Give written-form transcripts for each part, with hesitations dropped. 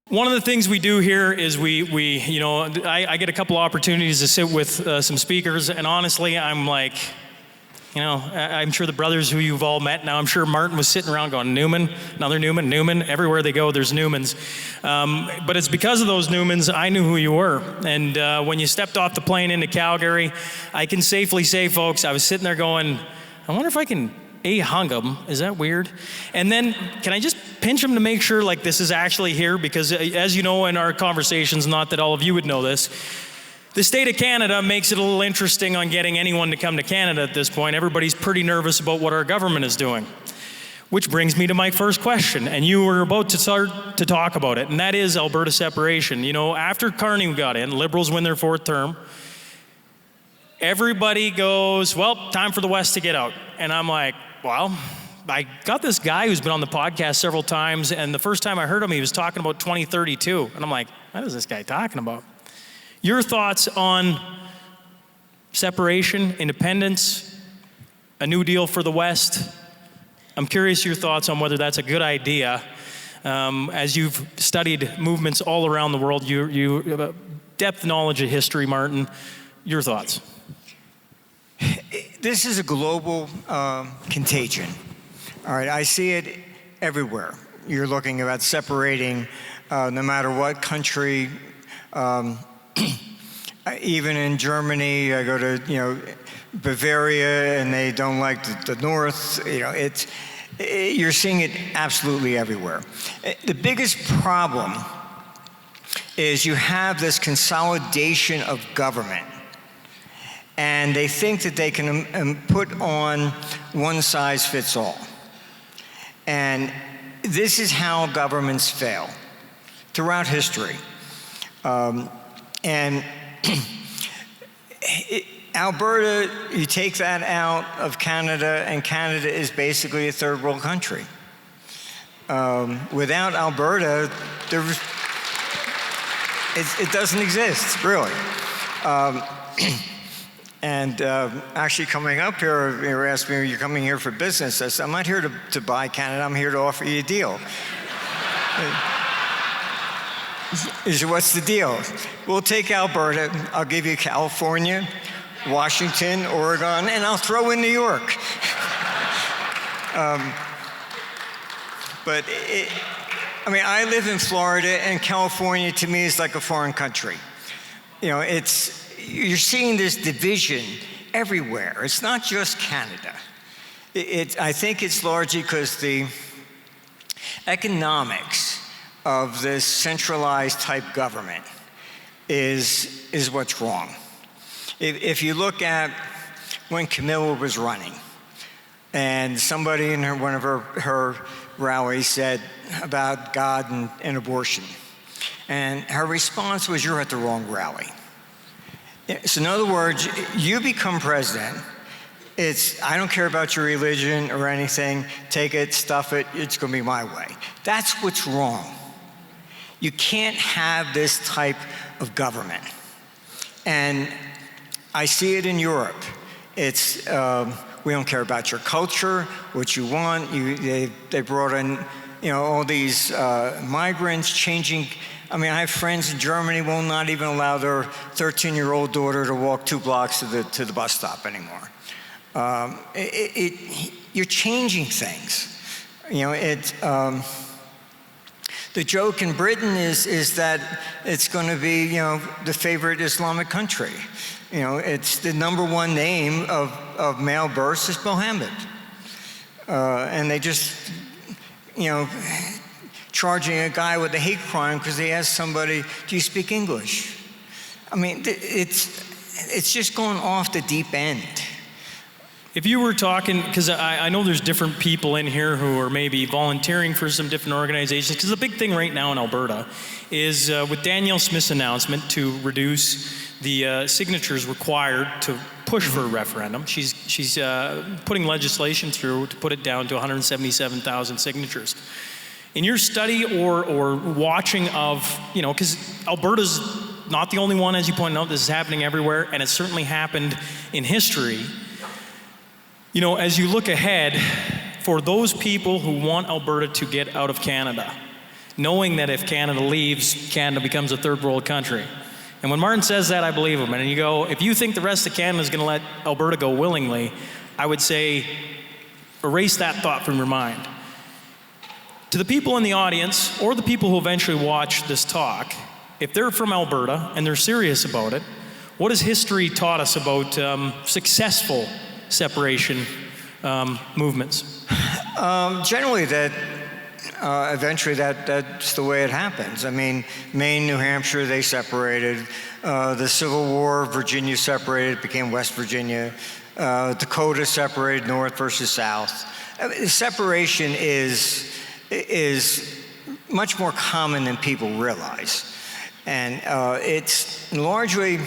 One of the things we do here is I get a couple opportunities to sit with some speakers, and honestly, I'm like, I'm sure the brothers who you've all met now, I'm sure Martin was sitting around going, Newman, another Newman. Everywhere they go, there's Newmans. But it's because of those Newmans, I knew who you were. And when you stepped off the plane into Calgary, I can safely say, folks, I was sitting there going, I wonder if I can hung him. Is that weird? And then, can I just pinch him to make sure like this is actually here? Because as you know in our conversations, not that all of you would know this, the state of Canada makes it a little interesting on getting anyone to come to Canada at this point. Everybody's pretty nervous about what our government is doing. Which brings me to my first question, and you were about to start to talk about it, and that is Alberta separation. After Carney got in, Liberals win their fourth term, everybody goes, well, time for the West to get out. And I'm like, well, I got this guy who's been on the podcast several times, and the first time I heard him, he was talking about 2032. And I'm like, what is this guy talking about? Your thoughts on separation, independence, a new deal for the West? I'm curious your thoughts on whether that's a good idea. As you've studied movements all around the world, you have a depth knowledge of history, Martin. Your thoughts? This is a global contagion. All right, I see it everywhere. You're looking about separating no matter what country. Even in Germany, I go to Bavaria, and they don't like the North. You're seeing it absolutely everywhere. The biggest problem is you have this consolidation of government. And they think that they can put on one size fits all. And this is how governments fail throughout history. Alberta, you take that out of Canada, and Canada is basically a third world country. Without Alberta, it doesn't exist, really. And actually coming up here, they were asking me, are you coming here for business? I said, I'm not here to buy Canada, I'm here to offer you a deal. He said, what's the deal? We'll take Alberta, I'll give you California, Washington, Oregon, and I'll throw in New York. But I live in Florida, and California to me is like a foreign country. You're seeing this division everywhere. It's not just Canada. I think it's largely because the economics of this centralized type government is what's wrong. If you look at when Camilla was running, and somebody in one of her rallies said about God and abortion, and her response was, you're at the wrong rally. So in other words, you become president, I don't care about your religion or anything, take it, stuff it, it's gonna be my way. That's what's wrong. You can't have this type of government. And I see it in Europe. It's, we don't care about your culture, what you want. They brought in, all these migrants changing. I have friends in Germany will not even allow their 13-year-old daughter to walk 2 blocks to the bus stop anymore. You're changing things. The joke in Britain is that it's going to be, the favorite Islamic country. It's the #1 name of male births is Mohammed. And they just, charging a guy with a hate crime because they asked somebody, do you speak English? It's just going off the deep end. If you were talking, because I know there's different people in here who are maybe volunteering for some different organizations, because the big thing right now in Alberta is with Danielle Smith's announcement to reduce the signatures required to push for a referendum. She's putting legislation through to put it down to 177,000 signatures. In your study or watching of, because Alberta's not the only one, as you pointed out, this is happening everywhere, and it's certainly happened in history. As you look ahead, for those people who want Alberta to get out of Canada, knowing that if Canada leaves, Canada becomes a third world country. And when Martin says that, I believe him. And you go, if you think the rest of Canada is going to let Alberta go willingly, I would say erase that thought from your mind. To the people in the audience, or the people who eventually watch this talk, if they're from Alberta and they're serious about it, what has history taught us about successful separation movements? Generally, that eventually that's the way it happens. I mean, Maine, New Hampshire, they separated. The Civil War, Virginia separated, became West Virginia. Dakota separated, North versus South. Separation is much more common than people realize. And it's largely,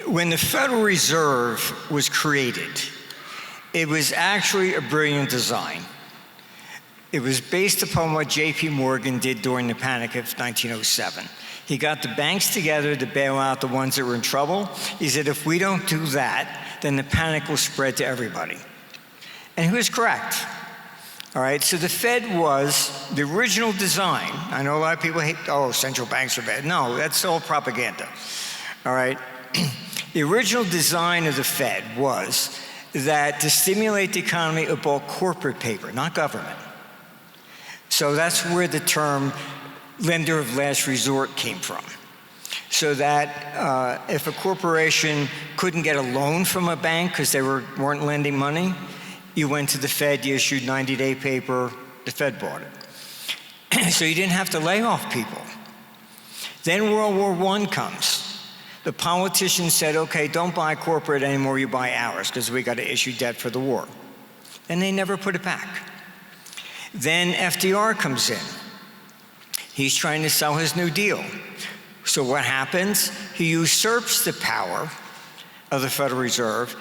when the Federal Reserve was created, it was actually a brilliant design. It was based upon what J.P. Morgan did during the panic of 1907. He got the banks together to bail out the ones that were in trouble. He said, if we don't do that, then the panic will spread to everybody. And he was correct. All right, so the Fed was the original design. I know a lot of people hate, oh, central banks are bad. No, that's all propaganda. All right, the original design of the Fed was that to stimulate the economy, it bought corporate paper, not government. So that's where the term lender of last resort came from. So that if a corporation couldn't get a loan from a bank because they weren't lending money, you went to the Fed, you issued 90-day paper, the Fed bought it. So you didn't have to lay off people. Then World War I comes. The politicians said, okay, don't buy corporate anymore, you buy ours, because we got to issue debt for the war. And they never put it back. Then FDR comes in. He's trying to sell his New Deal. So what happens? He usurps the power of the Federal Reserve.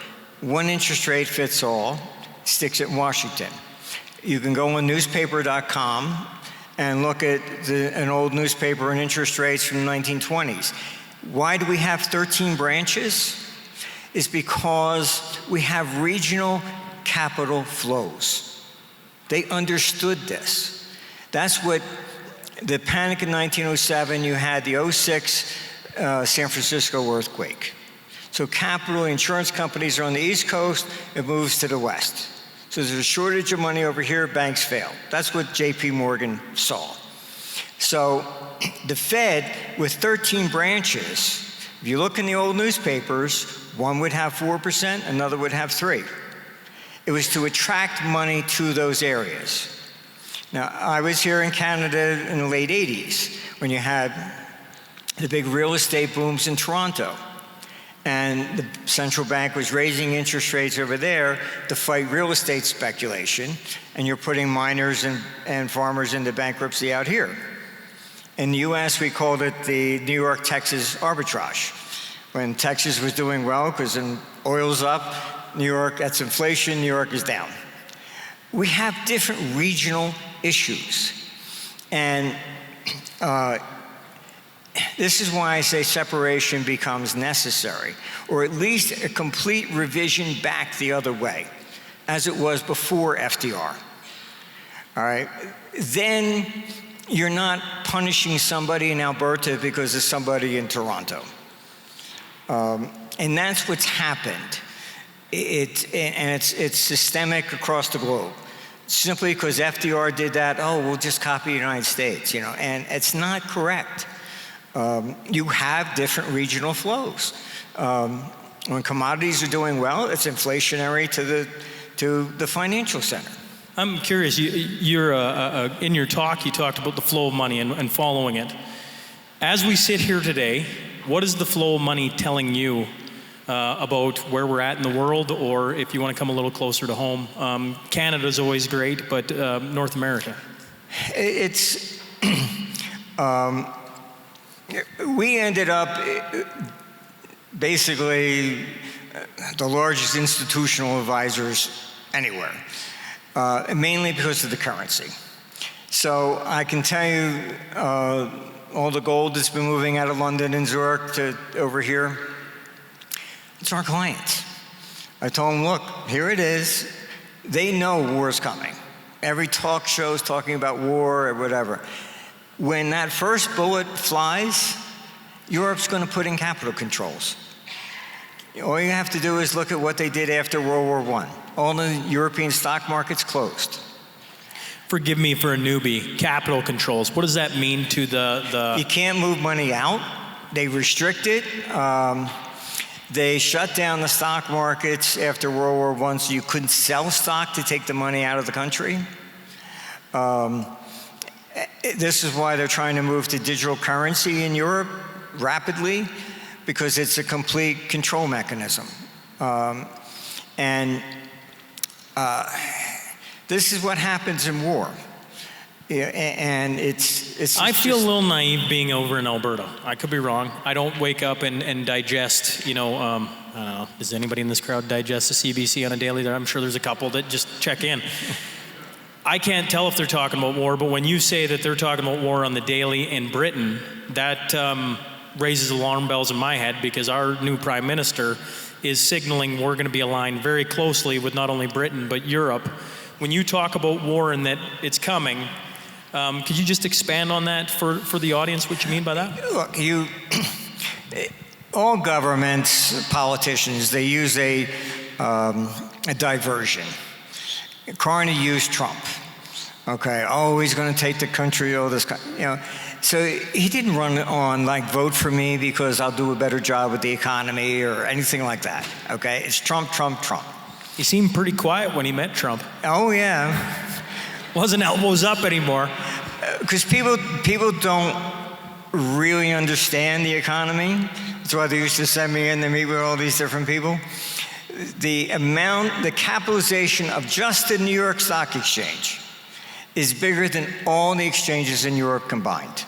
One interest rate fits all, sticks it in Washington. You can go on newspaper.com and look at an old newspaper and interest rates from the 1920s. Why do we have 13 branches? Is because we have regional capital flows. They understood this. That's what the panic in 1907, you had the 06 San Francisco earthquake. So capital insurance companies are on the East Coast, it moves to the West. So there's a shortage of money over here, banks fail. That's what J.P. Morgan saw. So the Fed, with 13 branches, if you look in the old newspapers, one would have 4%, another would have 3%. It was to attract money to those areas. Now, I was here in Canada in the late 80s when you had the big real estate booms in Toronto. And the central bank was raising interest rates over there to fight real estate speculation, and you're putting miners and farmers into bankruptcy out here. In the US, we called it the New York-Texas arbitrage. When Texas was doing well, because oil's up, New York, that's inflation, New York is down. We have different regional issues. And this is why I say separation becomes necessary, or at least a complete revision back the other way, as it was before FDR. All right? Then you're not punishing somebody in Alberta because of somebody in Toronto. And that's what's happened. It's systemic across the globe. Simply because FDR did that, oh, we'll just copy the United States, you know, and it's not correct. You have different regional flows. When commodities are doing well, it's inflationary to the financial center. I'm curious, you're in your talk, you talked about the flow of money and following it. As we sit here today, what is the flow of money telling you about where we're at in the world, or if you want to come a little closer to home? Canada's always great, but North America? It's, we ended up basically the largest institutional advisors anywhere. Mainly because of the currency. So I can tell you all the gold that's been moving out of London and Zurich to over here, it's our clients. I told them, look, here it is. They know war's coming. every talk show is talking about war or whatever. When that first bullet flies, Europe's going to put in capital controls. All you have to do is look at what they did after World War I. All the European stock markets closed. Forgive me for a newbie. Capital controls. What does that mean to the? You can't move money out. They restrict it. They shut down the stock markets after World War I, so you couldn't sell stock to take the money out of the country. This is why they're trying to move to digital currency in Europe rapidly, because it's a complete control mechanism. This is what happens in war. Yeah, and it's I feel a little naive being over in Alberta. I could be wrong. I don't wake up and digest, I don't know, does anybody in this crowd digest the CBC on a daily? I'm sure there's a couple that just check in. I can't tell if they're talking about war, but when you say that they're talking about war on the daily in Britain, that raises alarm bells in my head, because our new prime minister is signaling we're going to be aligned very closely with not only Britain, but Europe. When you talk about war and that it's coming, could you just expand on that for the audience, what you mean by that? Look, all governments, politicians, they use a diversion. Carney used Trump. Okay, oh, he's going to take the country, all this, So he didn't run on like, vote for me because I'll do a better job with the economy or anything like that. Okay, it's Trump, Trump, Trump. He seemed pretty quiet when he met Trump. Oh yeah. Wasn't elbows up anymore. Because people don't really understand the economy. That's why they used to send me in to meet with all these different people. The capitalization of just the New York Stock Exchange is bigger than all the exchanges in Europe combined.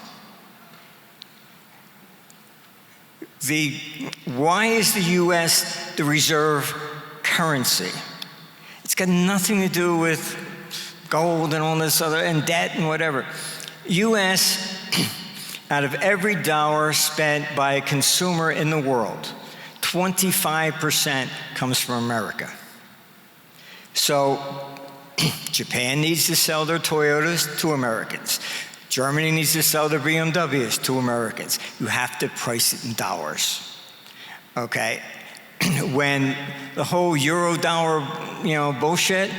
Why is the U.S. the reserve currency? It's got nothing to do with gold and all this other, and debt and whatever. U.S., out of every dollar spent by a consumer in the world, 25% comes from America. So Japan needs to sell their Toyotas to Americans. Germany needs to sell their BMWs to Americans. You have to price it in dollars, okay? When the whole euro-dollar, bullshit,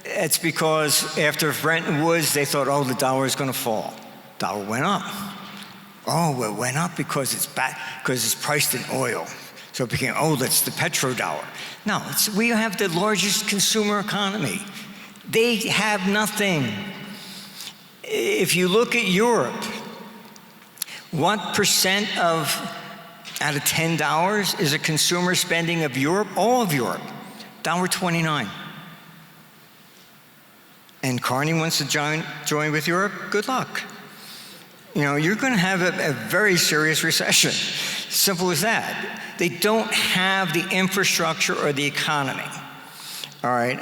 it's because after Bretton Woods, they thought, oh, the dollar is going to fall. Dollar went up. Oh, it went up because it's priced in oil. So it became, oh, that's the petrodollar. No, we have the largest consumer economy. They have nothing. If you look at Europe, what percent out of $10 is a consumer spending of Europe? All of Europe, $1.29. And Carney wants to join with Europe? Good luck. You're going to have a very serious recession. Simple as that. They don't have the infrastructure or the economy. All right.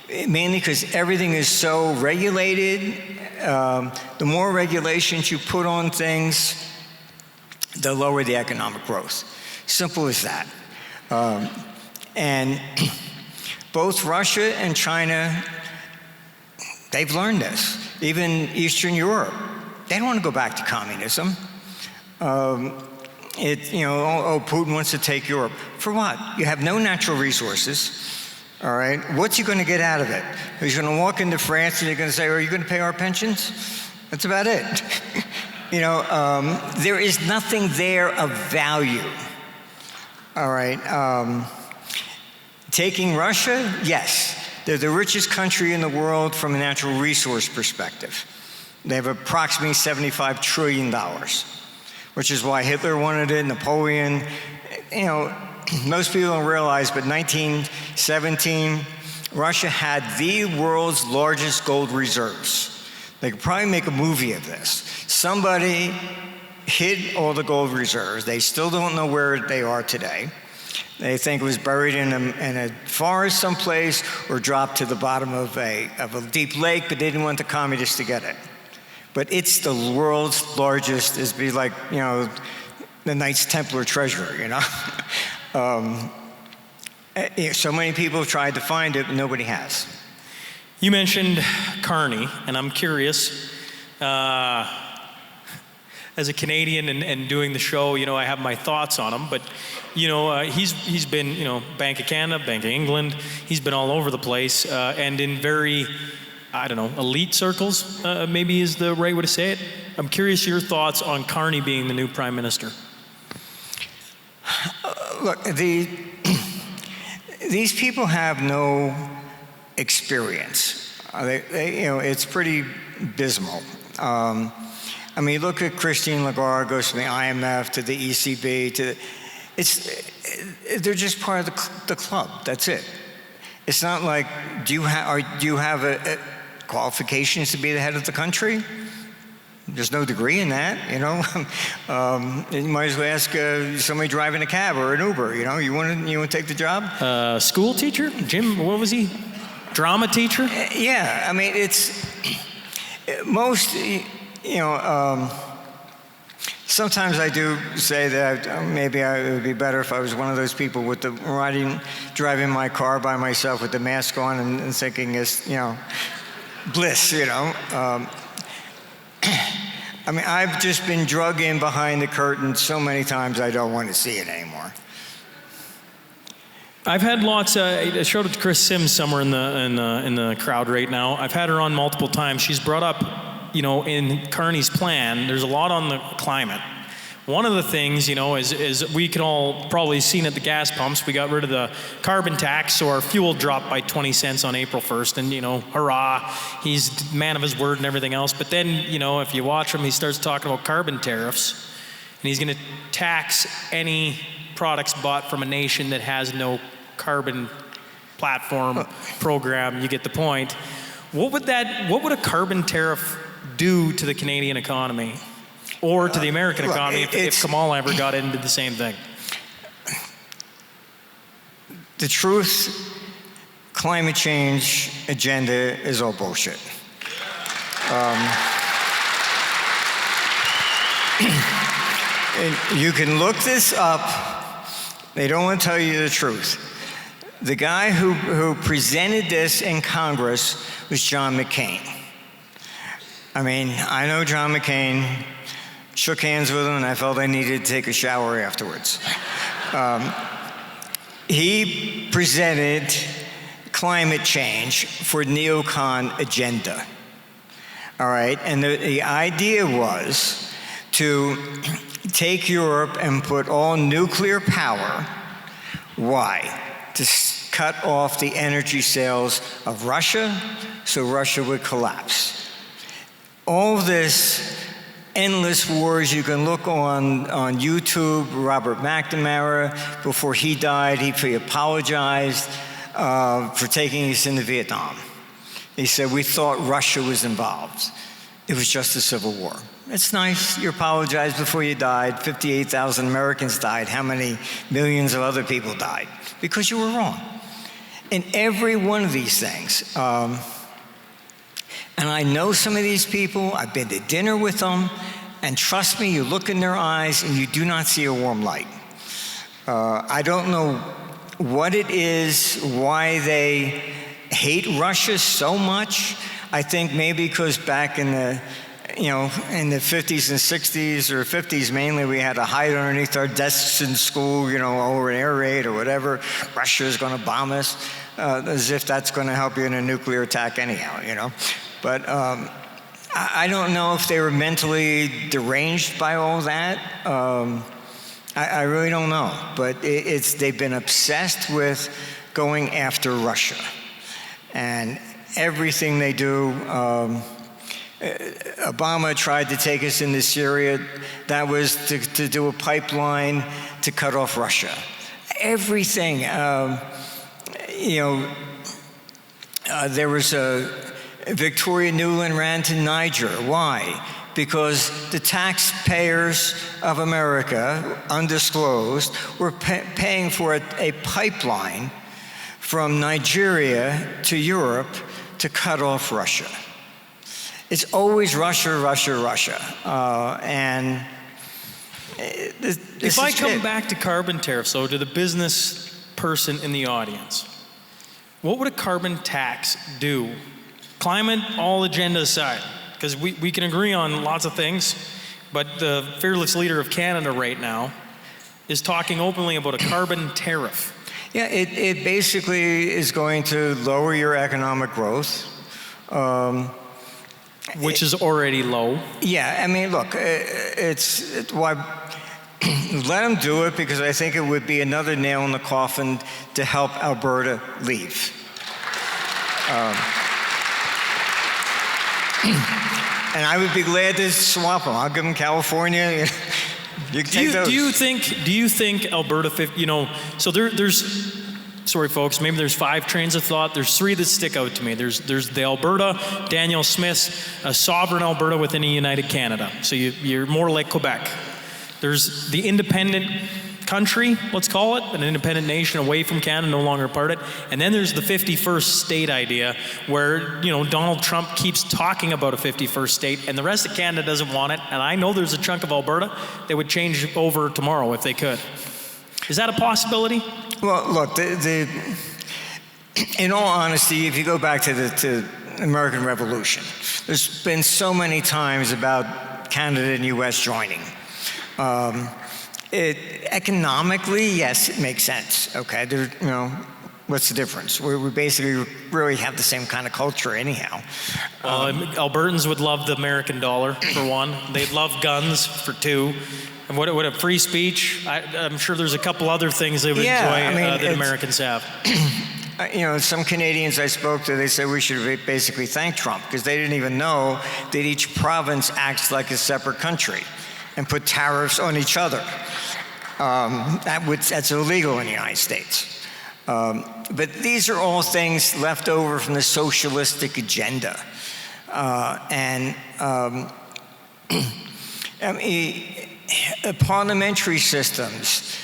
Mainly because everything is so regulated. The more regulations you put on things, the lower the economic growth. Simple as that. And both Russia and China, they've learned this. Even Eastern Europe, they don't want to go back to communism. Putin wants to take Europe. For what? You have no natural resources. All right, what's he going to get out of it? He's going to walk into France and you're going to say, are you going to pay our pensions? That's about it. There is nothing there of value. All right, taking Russia, yes. They're the richest country in the world from a natural resource perspective. They have approximately $75 trillion, which is why Hitler wanted it, Napoleon. Most people don't realize, but 1917, Russia had the world's largest gold reserves. They could probably make a movie of this. Somebody hid all the gold reserves. They still don't know where they are today. They think it was buried in a forest someplace or dropped to the bottom of a deep lake, but they didn't want the communists to get it. But it's the world's largest, it'd be like, the Knights Templar treasure, So many people have tried to find it, but nobody has. You mentioned Carney, and I'm curious, as a Canadian and doing the show, you know, I have my thoughts on him, but, you know, he's been, you know, Bank of Canada, Bank of England, he's been all over the place, and in very, I don't know, elite circles, maybe is the right way to say it. I'm curious your thoughts on Carney being the new Prime Minister. Look, these people have no experience. You know, it's pretty dismal. I mean, look at Christine Lagarde, goes from the IMF to the ECB they're just part of the club. That's it. It's not like, do you have a qualifications to be the head of the country? There's no degree in that, you know. You might as well ask somebody driving a cab or an Uber. You know, you want to take the job? School teacher, Jim. What was he? Drama teacher. Yeah, I mean, it's most. You know, sometimes I do say that maybe it would be better if I was one of those people with the driving my car by myself with the mask on and thinking it's, you know, bliss, you know. I mean, I've just been drug in behind the curtain so many times I don't want to see it anymore. I've had lots. I showed it to Chris Sims somewhere in the crowd right now. I've had her on multiple times. She's brought up, you know, in Carney's plan, there's a lot on the climate. One of the things, you know, is we can all probably seen at the gas pumps, we got rid of the carbon tax, so our fuel dropped by 20 cents on April 1st, and, you know, hurrah, he's man of his word and everything else. But then, you know, if you watch him, he starts talking about carbon tariffs, and he's going to tax any products bought from a nation that has no carbon platform program. You get the point. What would a carbon tariff do to the Canadian economy or to the American economy if Kamala ever got into the same thing? The truth, climate change agenda is all bullshit. And you can look this up. They don't want to tell you the truth. The guy who presented this in Congress was John McCain. I mean, I know John McCain, shook hands with him, and I felt I needed to take a shower afterwards. He presented climate change for neocon agenda. All right, and the idea was to take Europe and put all nuclear power. Why? To cut off the energy sales of Russia so Russia would collapse. All this endless wars, you can look on YouTube. Robert McNamara, before he died, he apologized for taking us into Vietnam. He said, we thought Russia was involved. It was just a civil war. It's nice, you apologized before you died. 58,000 Americans died. How many millions of other people died? Because you were wrong. In every one of these things, and I know some of these people, I've been to dinner with them, and trust me, you look in their eyes and you do not see a warm light. I don't know what it is, why they hate Russia so much. I think maybe because back in the 50s and 60s, or 50s mainly, we had to hide underneath our desks in school, you know, over an air raid or whatever. Russia is going to bomb us, as if that's going to help you in a nuclear attack anyhow, you know. But I don't know if they were mentally deranged by all that. I really don't know. But they've been obsessed with going after Russia. And everything they do, Obama tried to take us into Syria. That was to do a pipeline to cut off Russia. Everything, there was Victoria Nuland ran to Niger. Why? Because the taxpayers of America, undisclosed, were paying for a pipeline from Nigeria to Europe to cut off Russia. It's always Russia, Russia, Russia. If I come back to carbon tariffs, though, to the business person in the audience, what would a carbon tax do climate, all agenda aside, because we can agree on lots of things, but the fearless leader of Canada right now is talking openly about a carbon tariff. Yeah, it basically is going to lower your economic growth. Which is already low. Yeah, I mean, look, it's why let them do it, because I think it would be another nail in the coffin to help Alberta leave. And I would be glad to swap them. I'll give them California. You can take those. Do you think Alberta, so there's, sorry folks, maybe there's 5 trains of thought. There's 3 that stick out to me. There's the Alberta, Danielle Smith's, a sovereign Alberta within a united Canada. So you're more like Quebec. There's the independent country, let's call it, an independent nation away from Canada, no longer a part of it. And then there's the 51st state idea where, Donald Trump keeps talking about a 51st state and the rest of Canada doesn't want it. And I know there's a chunk of Alberta that would change over tomorrow if they could. Is that a possibility? Well, look, in all honesty, if you go back to the American Revolution, there's been so many times about Canada and U.S. joining. Economically, yes, it makes sense. Okay, what's the difference? We basically really have the same kind of culture anyhow. Albertans would love the American dollar, for one. They'd love guns, for 2. And what a free speech. I'm sure there's a couple other things they would enjoy that Americans have. Some Canadians I spoke to, they said we should basically thank Trump, because they didn't even know that each province acts like a separate country and put tariffs on each other. That's illegal in the United States. But these are all things left over from the socialistic agenda. Parliamentary systems,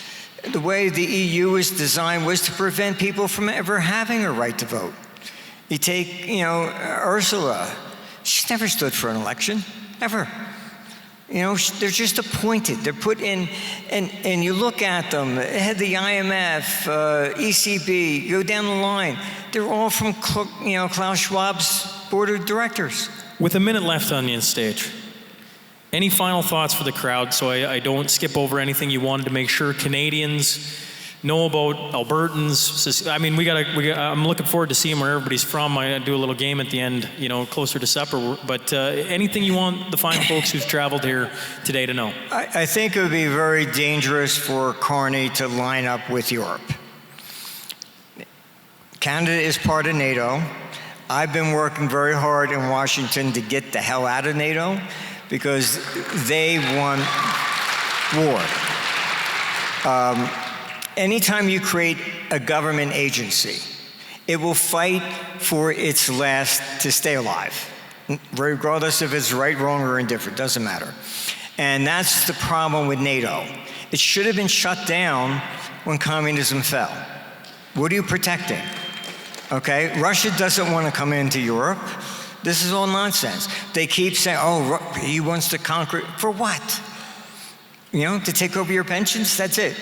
the way the EU was designed was to prevent people from ever having a right to vote. You take, Ursula, she's never stood for an election, ever. They're just appointed. They're put in, and you look at them, they had the IMF, ECB, go down the line. They're all from, Klaus Schwab's board of directors. With a minute left on the stage, any final thoughts for the crowd, so I don't skip over anything you wanted to make sure Canadians know about, Albertans? I mean, I'm looking forward to seeing where everybody's from. I do a little game at the end, closer to supper. But anything you want the fine folks who've traveled here today to know? I think it would be very dangerous for Carney to line up with Europe. Canada is part of NATO. I've been working very hard in Washington to get the hell out of NATO, because they won war. Anytime you create a government agency, it will fight for its last to stay alive, regardless if it's right, wrong, or indifferent, doesn't matter. And that's the problem with NATO. It should have been shut down when communism fell. What are you protecting? Okay, Russia doesn't want to come into Europe. This is all nonsense. They keep saying, oh, he wants to conquer. For what? To take over your pensions? That's it.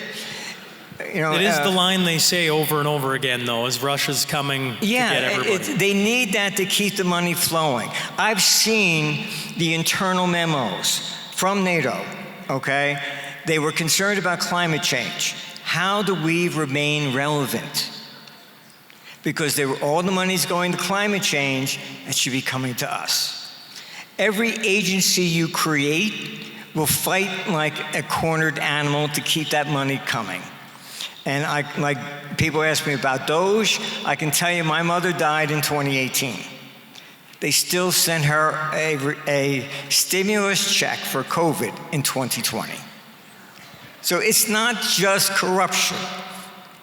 It is the line they say over and over again, though, as Russia's coming to get everybody. They need that to keep the money flowing. I've seen the internal memos from NATO, okay? They were concerned about climate change. How do we remain relevant? Because all the money's going to climate change, it should be coming to us. Every agency you create will fight like a cornered animal to keep that money coming. And like people ask me about Doge, I can tell you my mother died in 2018. They still sent her a stimulus check for COVID in 2020. So it's not just corruption,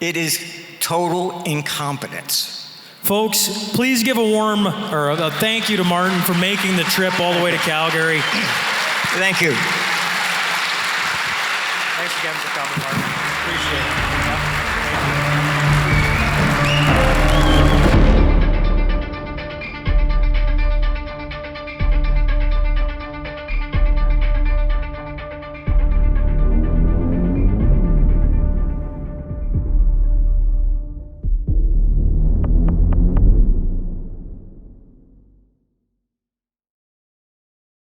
it is total incompetence. Folks, please give a thank you to Martin for making the trip all the way to Calgary. Thank you. Thanks again for coming, Martin. Appreciate it.